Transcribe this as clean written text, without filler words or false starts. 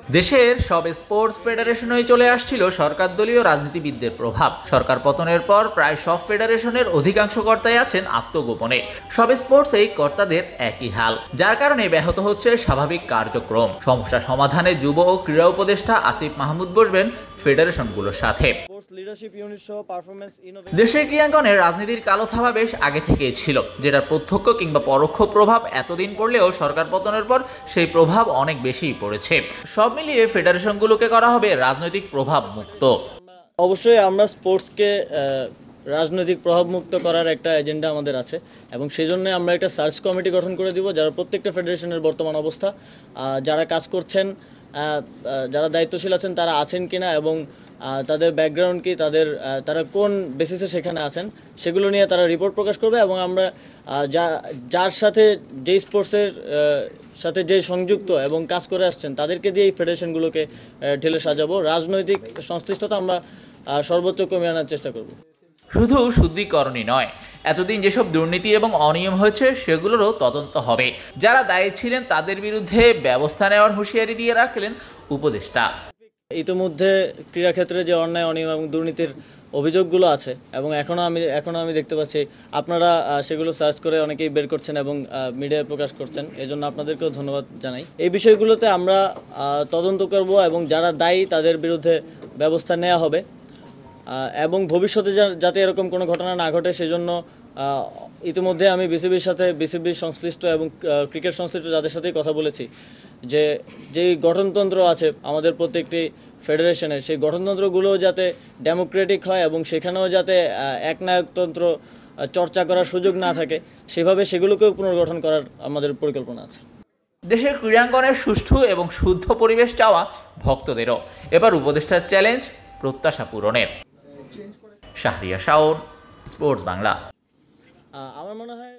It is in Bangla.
দেশের সব স্পোর্টস ফেডারেশনেই চলে আসছিল সরকার দলীয় রাজনীতিবিদদের প্রভাব। সরকার পতনের পর প্রায় সব ফেডারেশনের অধিকাংশ কর্তাই আছেন আত্মগোপনে। সব স্পোর্টসেই কর্তাদের একই হাল, যার কারণে ব্যাহত হচ্ছে স্বাভাবিক কার্যক্রম। সমস্যা সমাধানে যুব ও ক্রীড়া উপদেষ্টা আসিফ মাহমুদ বসবেন ফেডারেশনগুলোর সাথে। দেশের ক্রীড়াঙ্গনের রাজনীতির কালো থাবা বেশ আগে থেকেই ছিল, যেটার প্রত্যক্ষ কিংবা পরোক্ষ প্রভাব এতদিন পড়লেও সরকার পতনের পর সেই প্রভাব অনেক বেশিই পড়েছে। সব মিলিয়ে ফেডারেশনগুলোকে করা হবে রাজনৈতিক প্রভাব মুক্ত। অবশ্যই আমরা স্পোর্টসকে রাজনৈতিক প্রভাব মুক্ত করার একটা এজেন্ডা আমাদের আছে এবং সেই জন্য আমরা একটা সার্চ কমিটি গঠন করে দিব, যারা প্রত্যেকটা ফেডারেশনের বর্তমান অবস্থা, যারা কাজ করছেন, যারা দায়িত্বশীল আছেন তারা আছেন কিনা এবং তাদের ব্যাকগ্রাউন্ড কি, তারা কোন বেসিসে সেখানে আছেন, সেগুলো নিয়ে তারা রিপোর্ট প্রকাশ করবে এবং আমরা যার সাথে যেই স্পোর্টসের সাথে যে সংযুক্ত এবং কাজ করে আসছেন তাদেরকে দিয়ে এই ফেডারেশনগুলোকে ঢেলে সাজাবো। রাজনৈতিক সংশ্লিষ্টতা আমরা সর্বোচ্চ কমিয়ে আনার চেষ্টা করব। শুধু শুদ্ধিকরণই নয়, এতদিন যেসব দুর্নীতি এবং অনিয়ম হয়েছে সেগুলোরও তদন্ত হবে। যারা দায়ী ছিলেন তাদের বিরুদ্ধে ব্যবস্থা নেওয়ার হুঁশিয়ারি দিয়ে রাখলেন উপদেষ্টা। ইতিমধ্যে ক্রীড়াক্ষেত্রে যে অন্যায়, অনিয়ম এবং দুর্নীতির অভিযোগগুলো আছে এবং এখনও আমি দেখতে পাচ্ছি আপনারা সেগুলো সার্চ করে অনেকেই বের করছেন এবং মিডিয়ায় প্রকাশ করছেন, এজন্য আপনাদেরকেও ধন্যবাদ জানাই। এই বিষয়গুলোতে আমরা তদন্ত করব এবং যারা দায়ী তাদের বিরুদ্ধে ব্যবস্থা নেওয়া হবে এবং ভবিষ্যতে যাতে এরকম কোনো ঘটনা না ঘটে সেজন্য ইতিমধ্যে আমি বিসিবির সংশ্লিষ্ট এবং ক্রিকেট সংশ্লিষ্ট যাদের সাথেই কথা বলেছি যে যেই গঠনতন্ত্র আছে আমাদের প্রত্যেকটি ফেডারেশনের, সেই গঠনতন্ত্রগুলোও যাতে ডেমোক্রেটিক হয় এবং সেখানেও যাতে একনায়কতন্ত্র চর্চা করার সুযোগ না থাকে, সেভাবে সেগুলোকেও পুনর্গঠন করার আমাদের পরিকল্পনা আছে। দেশের ক্রীড়াঙ্গনের সুষ্ঠু এবং শুদ্ধ পরিবেশ চাওয়া ভক্তদেরও এবার উপদেষ্টার চ্যালেঞ্জ প্রত্যাশা পূরণের। শাহরিয়া শাওন, স্পোর্টস বাংলা। আমার মনে হয়